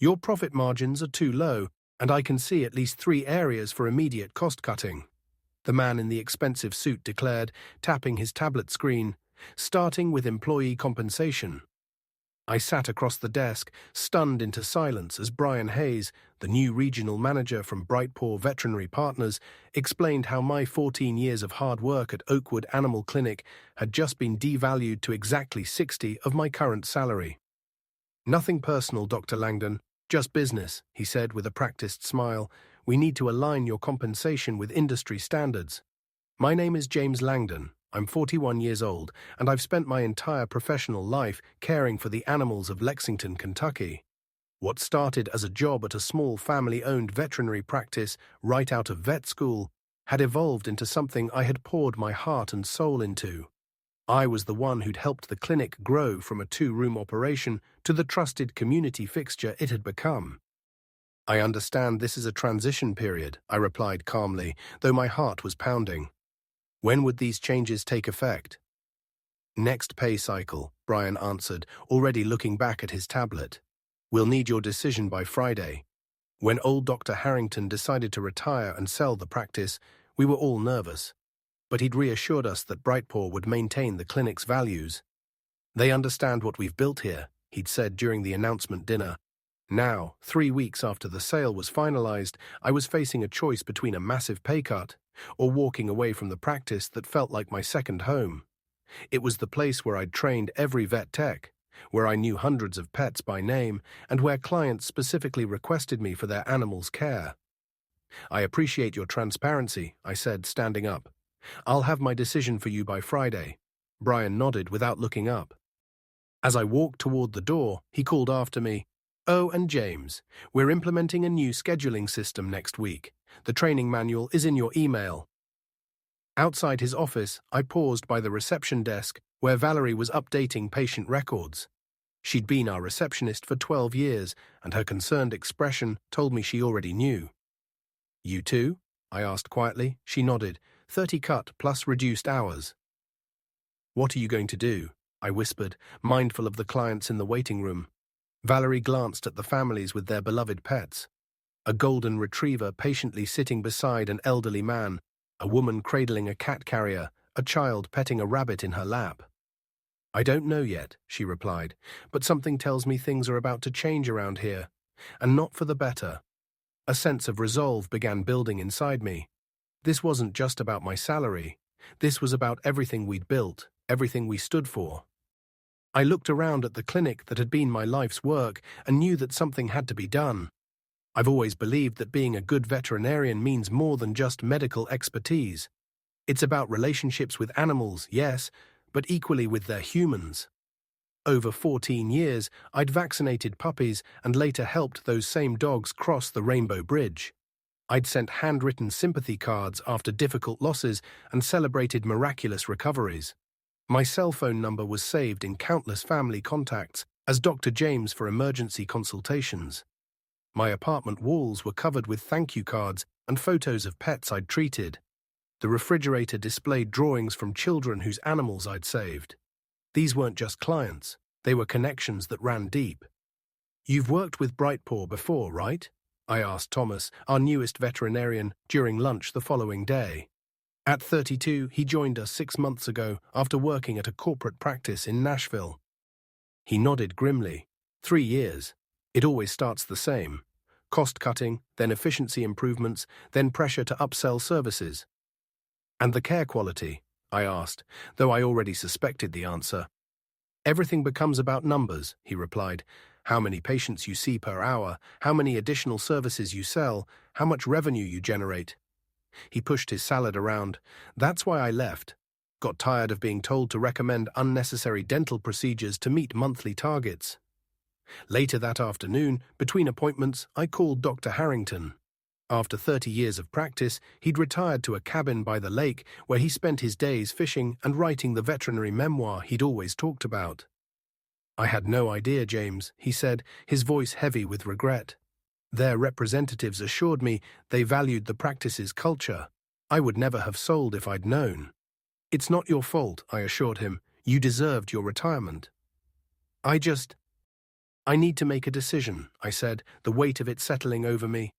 Your profit margins are too low, and I can see at least 3 areas for immediate cost-cutting," the man in the expensive suit declared, tapping his tablet screen, "starting with employee compensation." I sat across the desk, stunned into silence as Brian Hayes, the new regional manager from Brightpaw Veterinary Partners, explained how my 14 years of hard work at Oakwood Animal Clinic had just been devalued to exactly 60 of my current salary. "Nothing personal, Dr. Langdon, just business," he said with a practiced smile. "We need to align your compensation with industry standards. My name is James Langdon. I'm 41 years old, and I've spent my entire professional life caring for the animals of Lexington, Kentucky. What started as a job at a small family-owned veterinary practice right out of vet school had evolved into something I had poured my heart and soul into. I was the one who'd helped the clinic grow from a 2-room operation to the trusted community fixture it had become." "I understand this is a transition period," I replied calmly, though my heart was pounding. "When would these changes take effect?" "Next pay cycle," Brian answered, already looking back at his tablet. "We'll need your decision by Friday." When old Dr. Harrington decided to retire and sell the practice, we were all nervous. But he'd reassured us that Brightpaw would maintain the clinic's values. "They understand what we've built here," he'd said during the announcement dinner. Now, 3 weeks after the sale was finalized, I was facing a choice between a massive pay cut or walking away from the practice that felt like my second home. It was the place where I'd trained every vet tech, where I knew hundreds of pets by name, and where clients specifically requested me for their animals' care. "I appreciate your transparency," I said, standing up. "I'll have my decision for you by Friday." Brian nodded without looking up. As I walked toward the door, he called after me, "Oh, and James, we're implementing a new scheduling system next week. The training manual is in your email." Outside his office, I paused by the reception desk where Valerie was updating patient records. She'd been our receptionist for 12 years, and her concerned expression told me she already knew. "You too?" I asked quietly. She nodded. 30 cut plus reduced hours. "What are you going to do?" I whispered, mindful of the clients in the waiting room. Valerie glanced at the families with their beloved pets. A golden retriever patiently sitting beside an elderly man, a woman cradling a cat carrier, a child petting a rabbit in her lap. "I don't know yet," she replied, "but something tells me things are about to change around here, and not for the better." A sense of resolve began building inside me. This wasn't just about my salary. This was about everything we'd built, everything we stood for. I looked around at the clinic that had been my life's work and knew that something had to be done. I've always believed that being a good veterinarian means more than just medical expertise. It's about relationships with animals, yes, but equally with their humans. Over 14 years, I'd vaccinated puppies and later helped those same dogs cross the Rainbow Bridge. I'd sent handwritten sympathy cards after difficult losses and celebrated miraculous recoveries. My cell phone number was saved in countless family contacts as Dr. James for emergency consultations. My apartment walls were covered with thank you cards and photos of pets I'd treated. The refrigerator displayed drawings from children whose animals I'd saved. These weren't just clients, they were connections that ran deep. "You've worked with Brightpaw before, right?" I asked Thomas, our newest veterinarian, during lunch the following day. At 32, he joined us 6 months ago after working at a corporate practice in Nashville. He nodded grimly. 3 years. It always starts the same. Cost-cutting, then efficiency improvements, then pressure to upsell services. "And the care quality?" I asked, though I already suspected the answer. "Everything becomes about numbers," he replied. "How many patients you see per hour, how many additional services you sell, how much revenue you generate." He pushed his salad around. "That's why I left. Got tired of being told to recommend unnecessary dental procedures to meet monthly targets." Later that afternoon, between appointments, I called Dr. Harrington. After 30 years of practice, he'd retired to a cabin by the lake where he spent his days fishing and writing the veterinary memoir he'd always talked about. "I had no idea, James," he said, his voice heavy with regret. "Their representatives assured me they valued the practice's culture. I would never have sold if I'd known." "It's not your fault," I assured him. "You deserved your retirement." I just I need to make a decision, I said, the weight of it settling over me.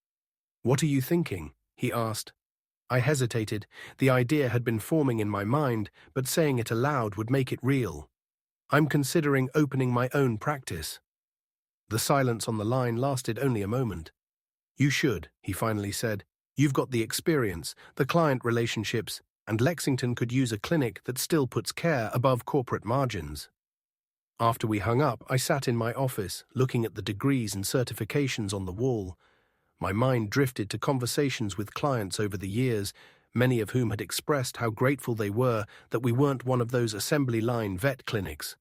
What are you thinking? He asked. I hesitated. The idea had been forming in my mind, but saying it aloud would make it real. I'm considering opening my own practice. The silence on the line lasted only a moment. You should, he finally said. You've got the experience, the client relationships, and Lexington could use a clinic that still puts care above corporate margins. After we hung up, I sat in my office, looking at the degrees and certifications on the wall. My mind drifted to conversations with clients over the years, many of whom had expressed how grateful they were that we weren't one of those assembly line vet clinics.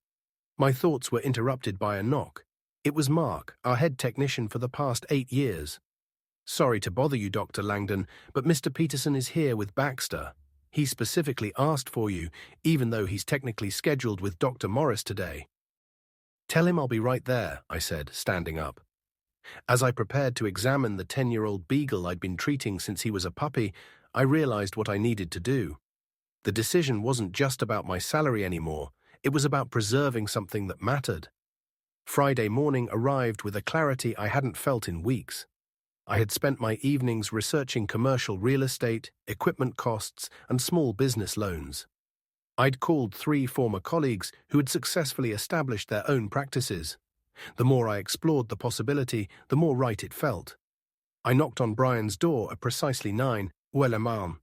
My thoughts were interrupted by a knock. It was Mark, our head technician for the past 8 years. Sorry to bother you, Dr. Langdon, but Mr. Peterson is here with Baxter. He specifically asked for you, even though he's technically scheduled with Dr. Morris today. Tell him I'll be right there, I said, standing up. As I prepared to examine the 10-year-old beagle I'd been treating since he was a puppy, I realized what I needed to do. The decision wasn't just about my salary anymore, it was about preserving something that mattered. Friday morning arrived with a clarity I hadn't felt in weeks. I had spent my evenings researching commercial real estate, equipment costs, and small business loans. I'd called 3 former colleagues who had successfully established their own practices. The more I explored the possibility, the more right it felt. I knocked on Brian's door at precisely 9. "Well, ma'am."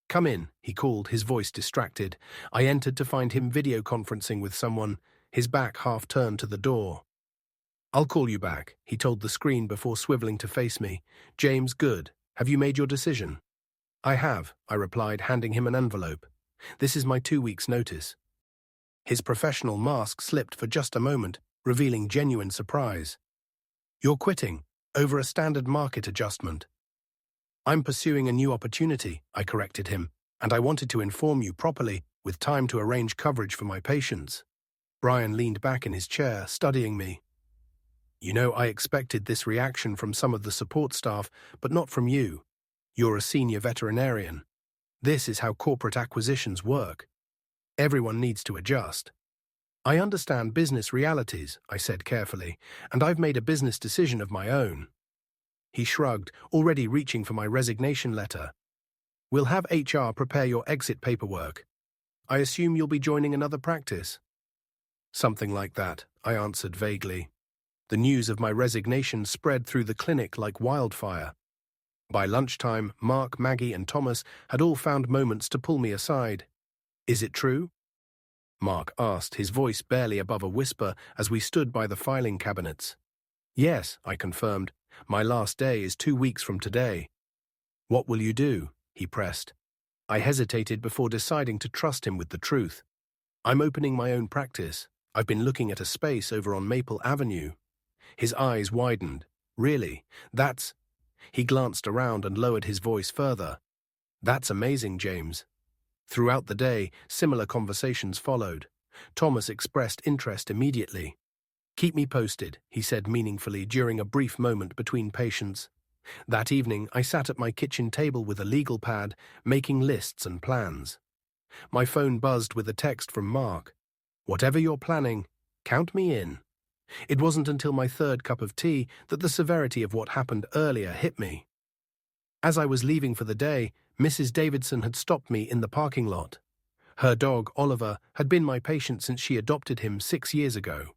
"Come in," he called, his voice distracted. I entered to find him video conferencing with someone, his back half turned to the door. "I'll call you back," he told the screen before swiveling to face me. "James, good. Have you made your decision?" "I have," I replied, handing him an envelope. "This is my 2 weeks' notice." His professional mask slipped for just a moment, revealing genuine surprise. "You're quitting, over a standard market adjustment." "I'm pursuing a new opportunity," I corrected him, "and I wanted to inform you properly, with time to arrange coverage for my patients." Brian leaned back in his chair, studying me. "You know, I expected this reaction from some of the support staff, but not from you. You're a senior veterinarian. This is how corporate acquisitions work. Everyone needs to adjust." "I understand business realities," I said carefully, "and I've made a business decision of my own." He shrugged, already reaching for my resignation letter. "We'll have HR prepare your exit paperwork. I assume you'll be joining another practice?" "Something like that," I answered vaguely. The news of my resignation spread through the clinic like wildfire. By lunchtime, Mark, Maggie, and Thomas had all found moments to pull me aside. "Is it true?" Mark asked, his voice barely above a whisper as we stood by the filing cabinets. "Yes," I confirmed. "My last day is 2 weeks from today." "What will you do?" he pressed. I hesitated before deciding to trust him with the truth. "I'm opening my own practice. I've been looking at a space over on Maple Avenue." His eyes widened. "Really? That's—" He glanced around and lowered his voice further. "That's amazing, James." Throughout the day, similar conversations followed. Thomas expressed interest immediately. "Keep me posted," he said meaningfully during a brief moment between patients. That evening, I sat at my kitchen table with a legal pad, making lists and plans. My phone buzzed with a text from Mark. "Whatever you're planning, count me in." It wasn't until my 3rd cup of tea that the severity of what happened earlier hit me. As I was leaving for the day, Mrs. Davidson had stopped me in the parking lot. Her dog, Oliver, had been my patient since she adopted him 6 years ago.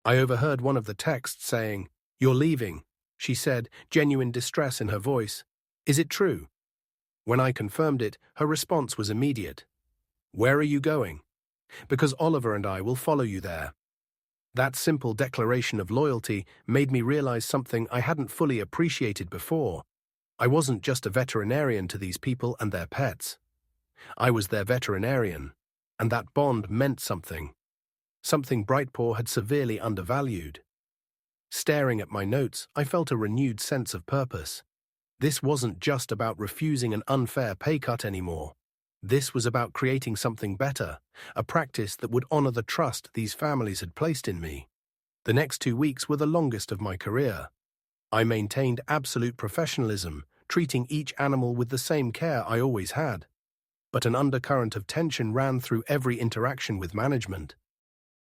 I overheard one of the texts saying, "You're leaving," she said, genuine distress in her voice. "Is it true?" When I confirmed it, her response was immediate. "Where are you going?" "Because Oliver and I will follow you there." That simple declaration of loyalty made me realize something I hadn't fully appreciated before. I wasn't just a veterinarian to these people and their pets. I was their veterinarian, and that bond meant something. Something Brightpaw had severely undervalued. Staring at my notes, I felt a renewed sense of purpose. This wasn't just about refusing an unfair pay cut anymore. This was about creating something better, a practice that would honor the trust these families had placed in me. The next 2 weeks were the longest of my career. I maintained absolute professionalism, treating each animal with the same care I always had. But an undercurrent of tension ran through every interaction with management.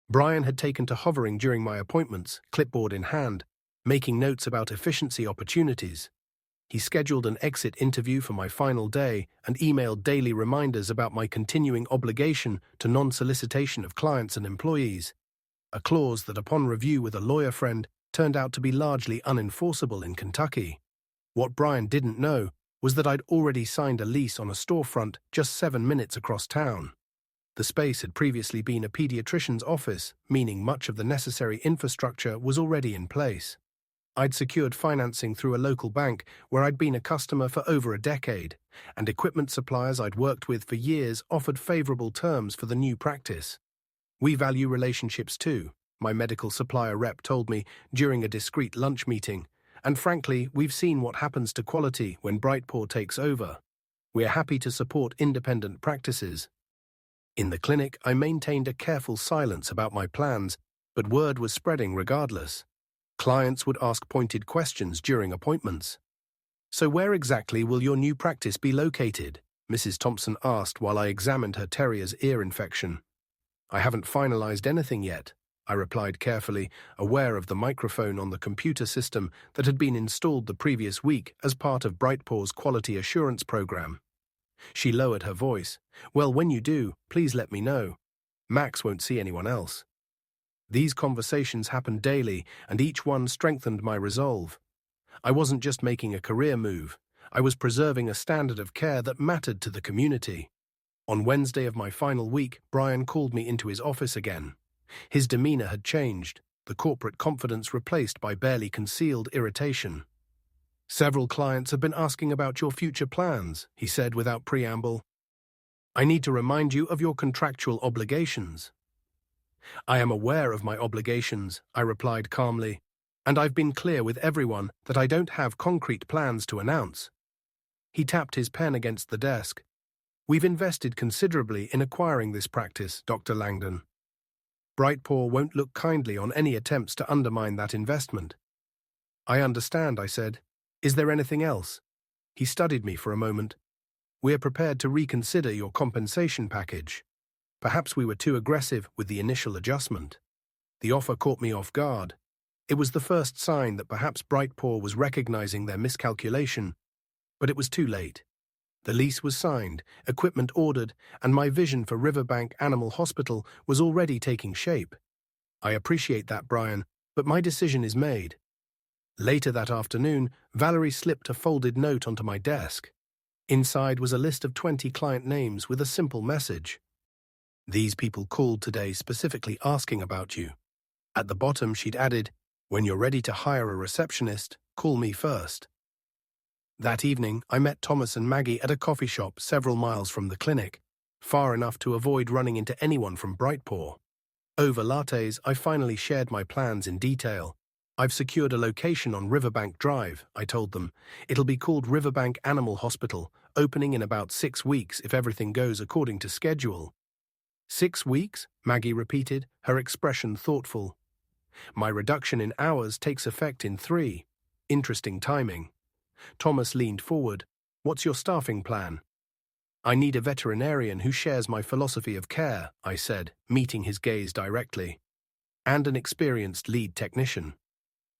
Brian had taken to hovering during my appointments, clipboard in hand, making notes about efficiency opportunities. He scheduled an exit interview for my final day and emailed daily reminders about my continuing obligation to non-solicitation of clients and employees, a clause that, upon review with a lawyer friend, turned out to be largely unenforceable in Kentucky. What Brian didn't know was that I'd already signed a lease on a storefront just 7 minutes across town. The space had previously been a pediatrician's office, meaning much of the necessary infrastructure was already in place. I'd secured financing through a local bank where I'd been a customer for over a decade, and equipment suppliers I'd worked with for years offered favorable terms for the new practice. "We value relationships too," my medical supplier rep told me during a discreet lunch meeting, "and frankly, we've seen what happens to quality when Brightpaw takes over. We're happy to support independent practices." In the clinic, I maintained a careful silence about my plans, but word was spreading regardless. Clients would ask pointed questions during appointments. "So where exactly will your new practice be located?" Mrs. Thompson asked while I examined her terrier's ear infection. "I haven't finalized anything yet," I replied carefully, aware of the microphone on the computer system that had been installed the previous week as part of Brightpaw's quality assurance program. She lowered her voice. "Well, when you do, please let me know. Max won't see anyone else." These conversations happened daily, and each one strengthened my resolve. I wasn't just making a career move. I was preserving a standard of care that mattered to the community. On Wednesday of my final week, Brian called me into his office again. His demeanor had changed, the corporate confidence replaced by barely concealed irritation. "Several clients have been asking about your future plans," he said without preamble. "I need to remind you of your contractual obligations." "I am aware of my obligations," I replied calmly, "and I've been clear with everyone that I don't have concrete plans to announce." He tapped his pen against the desk. "We've invested considerably in acquiring this practice, Dr. Langdon. Brightpaw won't look kindly on any attempts to undermine that investment." "I understand," I said. "Is there anything else?" He studied me for a moment. "We're prepared to reconsider your compensation package. Perhaps we were too aggressive with the initial adjustment." The offer caught me off guard. It was the first sign that perhaps Brightpaw was recognizing their miscalculation, but it was too late. The lease was signed, equipment ordered, and my vision for Riverbank Animal Hospital was already taking shape. "I appreciate that, Brian, but my decision is made." Later that afternoon, Valerie slipped a folded note onto my desk. Inside was a list of 20 client names with a simple message. "These people called today specifically asking about you." At the bottom she'd added, "When you're ready to hire a receptionist, call me first." That evening, I met Thomas and Maggie at a coffee shop several miles from the clinic, far enough to avoid running into anyone from Brightpaw. Over lattes, I finally shared my plans in detail. "I've secured a location on Riverbank Drive," I told them. "It'll be called Riverbank Animal Hospital, opening in about 6 weeks if everything goes according to schedule." 6 weeks? Maggie repeated, her expression thoughtful. "My reduction in hours takes effect in 3. Interesting timing." Thomas leaned forward. "What's your staffing plan?" "I need a veterinarian who shares my philosophy of care," I said, meeting his gaze directly. "And an experienced lead technician."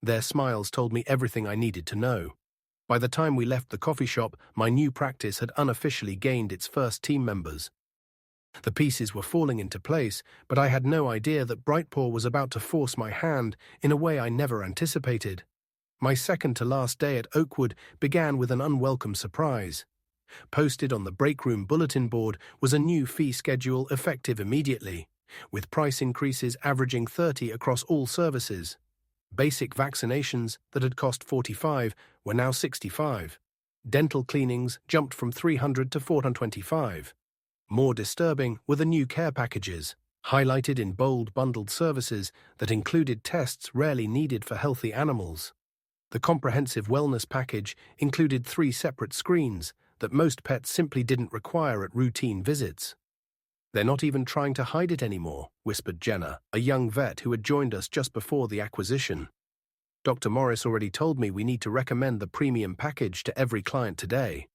Their smiles told me everything I needed to know. By the time we left the coffee shop, my new practice had unofficially gained its first team members. The pieces were falling into place, but I had no idea that Brightpaw was about to force my hand in a way I never anticipated. My second-to-last day at Oakwood began with an unwelcome surprise. Posted on the break room bulletin board was a new fee schedule effective immediately, with price increases averaging 30 across all services. Basic vaccinations that had cost $45 were now $65. Dental cleanings jumped from $300 to $425. More disturbing were the new care packages, highlighted in bold bundled services that included tests rarely needed for healthy animals. The comprehensive wellness package included 3 separate screens that most pets simply didn't require at routine visits. "They're not even trying to hide it anymore," whispered Jenna, a young vet who had joined us just before the acquisition. "Dr. Morris already told me we need to recommend the premium package to every client today."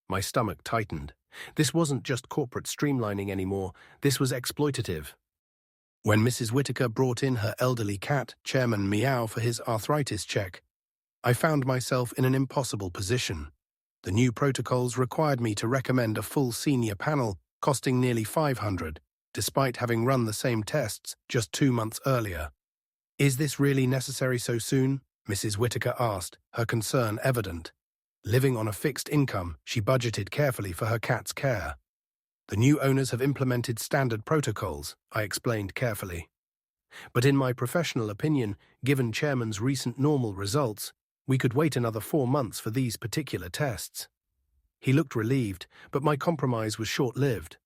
My stomach tightened. This wasn't just corporate streamlining anymore, this was exploitative. When Mrs. Whitaker brought in her elderly cat, Chairman Meow, for his arthritis check, I found myself in an impossible position. The new protocols required me to recommend a full senior panel costing nearly $500, despite having run the same tests just 2 months earlier. "Is this really necessary so soon?" Mrs. Whitaker asked, her concern evident. Living on a fixed income, she budgeted carefully for her cat's care. "The new owners have implemented standard protocols," I explained carefully. "But in my professional opinion, given Chairman's recent normal results, we could wait another 4 months for these particular tests." He looked relieved, but my compromise was short-lived.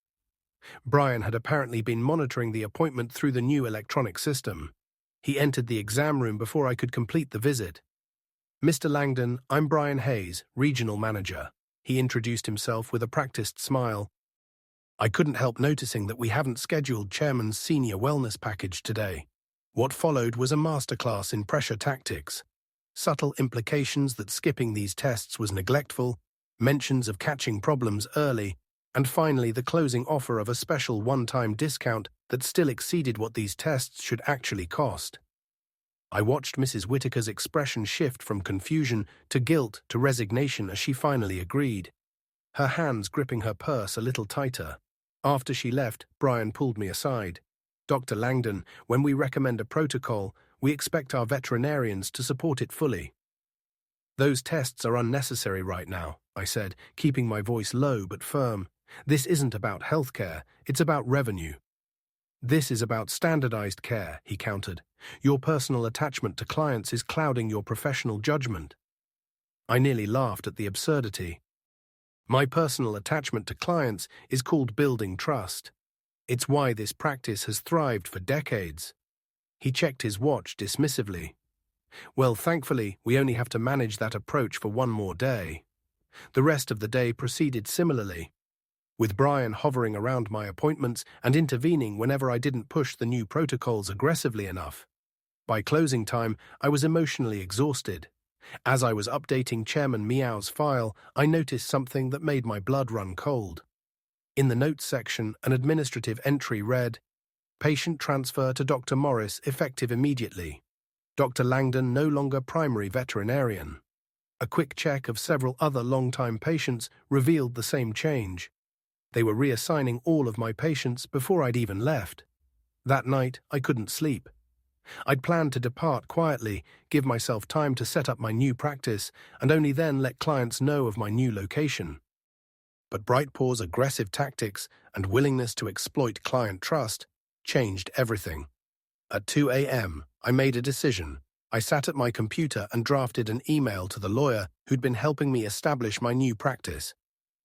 Brian had apparently been monitoring the appointment through the new electronic system. He entered the exam room before I could complete the visit. "Mr. Langdon, I'm Brian Hayes, Regional Manager." He introduced himself with a practiced smile. I couldn't help noticing that we haven't scheduled Chairman's senior wellness package today. What followed was a masterclass in pressure tactics. Subtle implications that skipping these tests was neglectful, mentions of catching problems early, and finally the closing offer of a special one-time discount that still exceeded what these tests should actually cost. I watched Mrs. Whitaker's expression shift from confusion to guilt to resignation as she finally agreed, her hands gripping her purse a little tighter. After she left, Brian pulled me aside. "Dr. Langdon, when we recommend a protocol, we expect our veterinarians to support it fully." "Those tests are unnecessary right now," I said, keeping my voice low but firm. "This isn't about healthcare, it's about revenue." "This is about standardized care," he countered. "Your personal attachment to clients is clouding your professional judgment." I nearly laughed at the absurdity. "My personal attachment to clients is called building trust. It's why this practice has thrived for decades." He checked his watch dismissively. "Well, thankfully, we only have to manage that approach for 1 more day." The rest of the day proceeded similarly, with Brian hovering around my appointments and intervening whenever I didn't push the new protocols aggressively enough. By closing time, I was emotionally exhausted. As I was updating Chairman Meow's file, I noticed something that made my blood run cold. In the notes section, an administrative entry read, "Patient transfer to Dr. Morris effective immediately. Dr. Langdon no longer primary veterinarian." A quick check of several other long-time patients revealed the same change. They were reassigning all of my patients before I'd even left. That night, I couldn't sleep. I'd planned to depart quietly, give myself time to set up my new practice, and only then let clients know of my new location. But Brightpaw's aggressive tactics and willingness to exploit client trust changed everything. At 2 a.m., I made a decision. I sat at my computer and drafted an email to the lawyer who'd been helping me establish my new practice.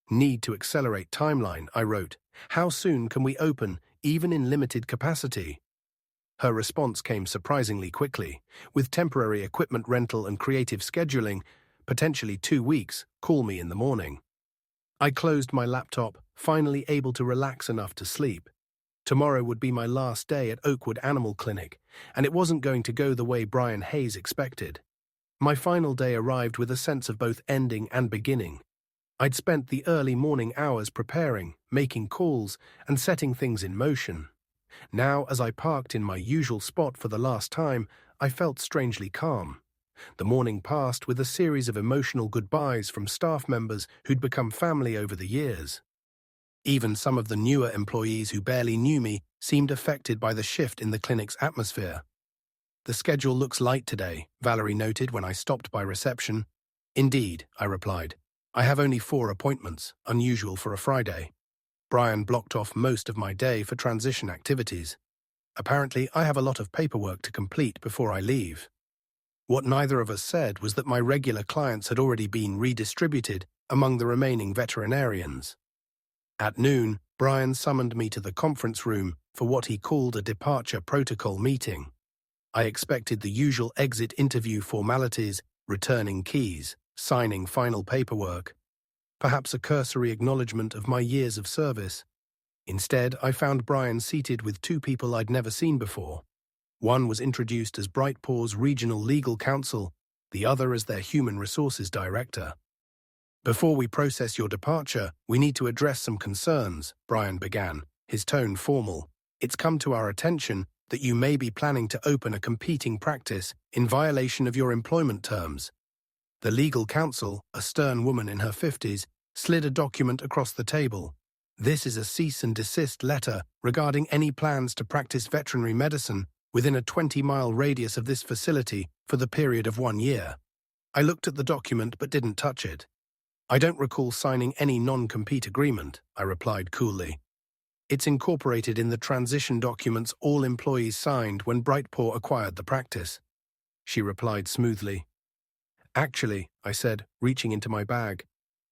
"Need to accelerate timeline," I wrote. "How soon can we open, even in limited capacity?" Her response came surprisingly quickly. "With temporary equipment rental and creative scheduling, potentially 2 weeks, call me in the morning." I closed my laptop, finally able to relax enough to sleep. Tomorrow would be my last day at Oakwood Animal Clinic, and it wasn't going to go the way Brian Hayes expected. My final day arrived with a sense of both ending and beginning. I'd spent the early morning hours preparing, making calls, and setting things in motion. Now, as I parked in my usual spot for the last time, I felt strangely calm. The morning passed with a series of emotional goodbyes from staff members who'd become family over the years. Even some of the newer employees who barely knew me seemed affected by the shift in the clinic's atmosphere. "The schedule looks light today," Valerie noted when I stopped by reception. "Indeed," I replied. "I have only 4 appointments, unusual for a Friday." Brian blocked off most of my day for transition activities. "Apparently, I have a lot of paperwork to complete before I leave." What neither of us said was that my regular clients had already been redistributed among the remaining veterinarians. At noon, Brian summoned me to the conference room for what he called a departure protocol meeting. I expected the usual exit interview formalities, returning keys, signing final paperwork, perhaps a cursory acknowledgement of my years of service. Instead, I found Brian seated with 2 people I'd never seen before. One was introduced as Brightpaw's regional legal counsel, the other as their human resources director. "Before we process your departure, we need to address some concerns," Brian began, his tone formal. "It's come to our attention that you may be planning to open a competing practice in violation of your employment terms. The legal counsel, a stern woman in her 50s, slid a document across the table. This is a cease and desist letter regarding any plans to practice veterinary medicine within a 20-mile radius of this facility for the period of 1 year. I looked at the document but didn't touch it. I don't recall signing any non-compete agreement, I replied coolly. It's incorporated in the transition documents all employees signed when Brightpaw acquired the practice. She replied smoothly. Actually, I said, reaching into my bag,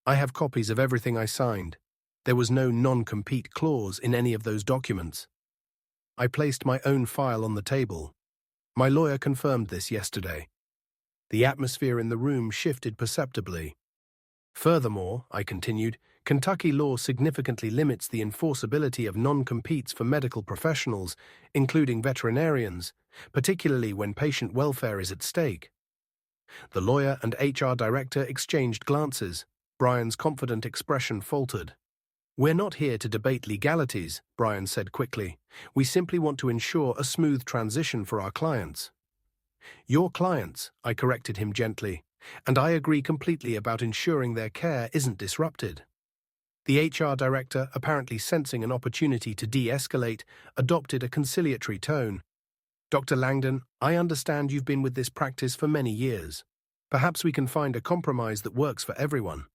I have copies of everything I signed. There was no non-compete clause in any of those documents. I placed my own file on the table. My lawyer confirmed this yesterday. The atmosphere in the room shifted perceptibly. Furthermore, I continued, Kentucky law significantly limits the enforceability of non-competes for medical professionals, including veterinarians, particularly when patient welfare is at stake. The lawyer and HR director exchanged glances. Brian's confident expression faltered. We're not here to debate legalities, Brian said quickly. We simply want to ensure a smooth transition for our clients. Your clients, I corrected him gently, and I agree completely about ensuring their care isn't disrupted. The HR director, apparently sensing an opportunity to de-escalate, adopted a conciliatory tone. Dr. Langdon, I understand you've been with this practice for many years. Perhaps we can find a compromise that works for everyone.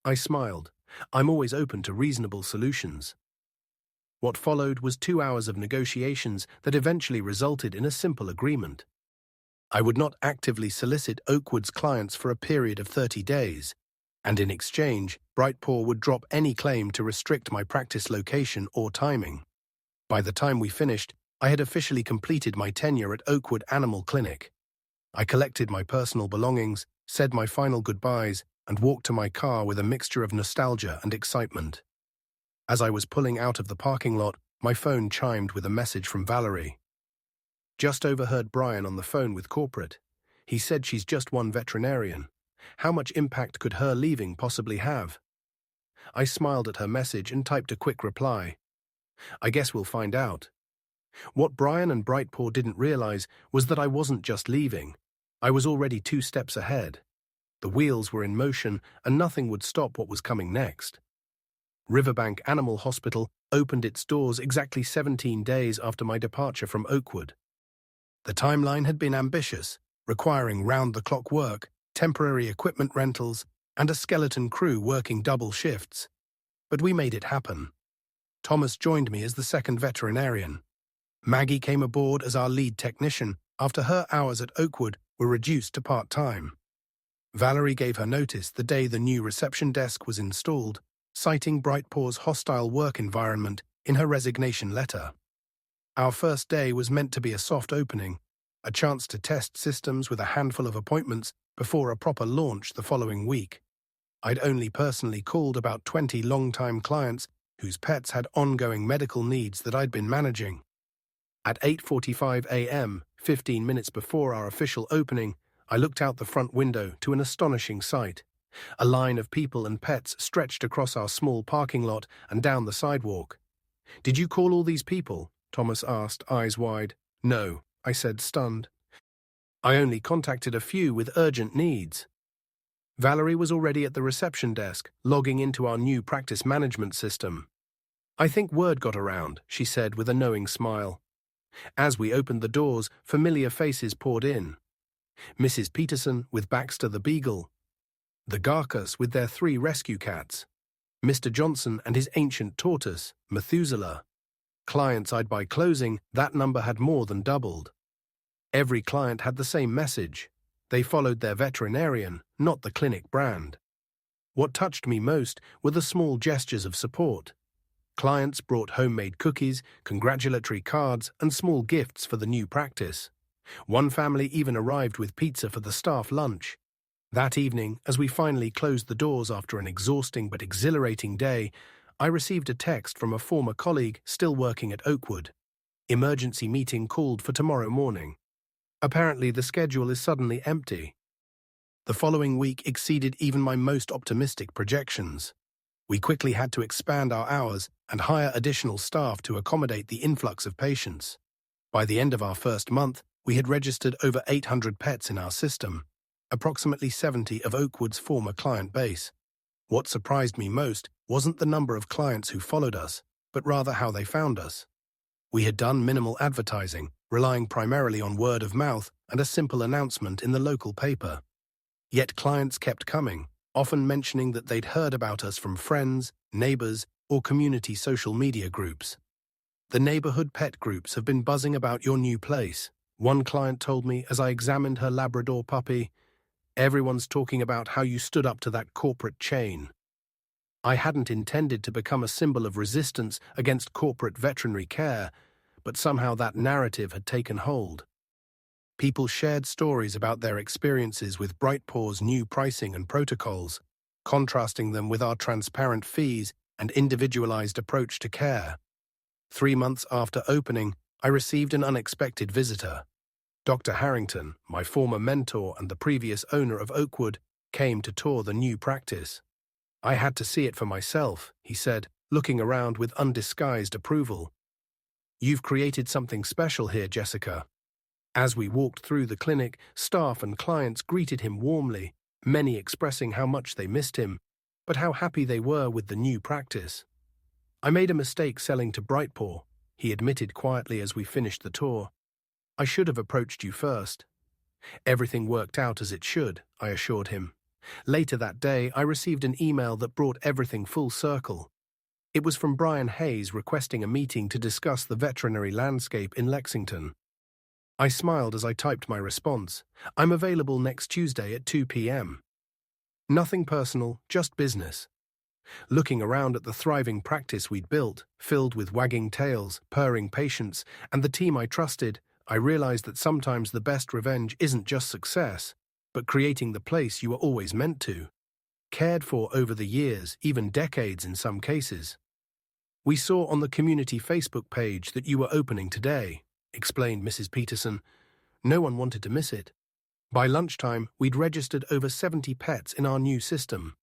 I smiled. I'm always open to reasonable solutions. What followed was 2 hours of negotiations that eventually resulted in a simple agreement. I would not actively solicit Oakwood's clients for a period of 30 days, and in exchange, Brightpaw would drop any claim to restrict my practice location or timing. By the time we finished, I had officially completed my tenure at Oakwood Animal Clinic. I collected my personal belongings, said my final goodbyes, and walked to my car with a mixture of nostalgia and excitement. As I was pulling out of the parking lot, my phone chimed with a message from Valerie. Just overheard Brian on the phone with corporate. He said she's just one veterinarian. How much impact could her leaving possibly have? I smiled at her message and typed a quick reply. I guess we'll find out. What Brian and Brightpaw didn't realize was that I wasn't just leaving. I was already 2 steps ahead. The wheels were in motion and nothing would stop what was coming next. Riverbank Animal Hospital opened its doors exactly 17 days after my departure from Oakwood. The timeline had been ambitious, requiring round-the-clock work, temporary equipment rentals, and a skeleton crew working double shifts. But we made it happen. Thomas joined me as the second veterinarian. Maggie came aboard as our lead technician after her hours at Oakwood were reduced to part-time. Valerie gave her notice the day the new reception desk was installed, citing Brightpaw's hostile work environment in her resignation letter. Our first day was meant to be a soft opening, a chance to test systems with a handful of appointments before a proper launch the following week. I'd only personally called about 20 long-time clients whose pets had ongoing medical needs that I'd been managing. At 8:45 a.m., 15 minutes before our official opening, I looked out the front window to an astonishing sight. A line of people and pets stretched across our small parking lot and down the sidewalk. "Did you call all these people?" Thomas asked, eyes wide. "No," I said, stunned. "I only contacted a few with urgent needs." Valerie was already at the reception desk, logging into our new practice management system. "I think word got around," she said with a knowing smile. As we opened the doors, familiar faces poured in. Mrs. Peterson with Baxter the Beagle, the Garkas with their 3 rescue cats, Mr. Johnson and his ancient tortoise, Methuselah. Clients eyed by closing, that number had more than doubled. Every client had the same message. They followed their veterinarian, not the clinic brand. What touched me most were the small gestures of support. Clients brought homemade cookies, congratulatory cards, and small gifts for the new practice. One family even arrived with pizza for the staff lunch. That evening, as we finally closed the doors after an exhausting but exhilarating day, I received a text from a former colleague still working at Oakwood. Emergency meeting called for tomorrow morning. Apparently, the schedule is suddenly empty. The following week exceeded even my most optimistic projections. We quickly had to expand our hours and hire additional staff to accommodate the influx of patients. By the end of our first month, we had registered over 800 pets in our system, approximately 70 of Oakwood's former client base. What surprised me most wasn't the number of clients who followed us, but rather how they found us. We had done minimal advertising, relying primarily on word of mouth and a simple announcement in the local paper. Yet clients kept coming, often mentioning that they'd heard about us from friends, neighbors, or community social media groups. The neighborhood pet groups have been buzzing about your new place, one client told me as I examined her Labrador puppy. Everyone's talking about how you stood up to that corporate chain. I hadn't intended to become a symbol of resistance against corporate veterinary care, but somehow that narrative had taken hold. People shared stories about their experiences with Brightpaw's new pricing and protocols, contrasting them with our transparent fees and individualized approach to care. 3 months after opening, I received an unexpected visitor. Dr. Harrington, my former mentor and the previous owner of Oakwood, came to tour the new practice. I had to see it for myself, he said, looking around with undisguised approval. You've created something special here, Jessica. As we walked through the clinic, staff and clients greeted him warmly, many expressing how much they missed him, but how happy they were with the new practice. I made a mistake selling to Brightpaw, he admitted quietly as we finished the tour. I should have approached you first. Everything worked out as it should, I assured him. Later that day, I received an email that brought everything full circle. It was from Brian Hayes requesting a meeting to discuss the veterinary landscape in Lexington. I smiled as I typed my response. I'm available next Tuesday at 2 p.m. Nothing personal, just business. Looking around at the thriving practice we'd built, filled with wagging tails, purring patients, and the team I trusted, I realized that sometimes the best revenge isn't just success, but creating the place you were always meant to. Cared for over the years, even decades in some cases. We saw on the community Facebook page that you were opening today, explained Mrs. Peterson. No one wanted to miss it. By lunchtime, we'd registered over 70 pets in our new system.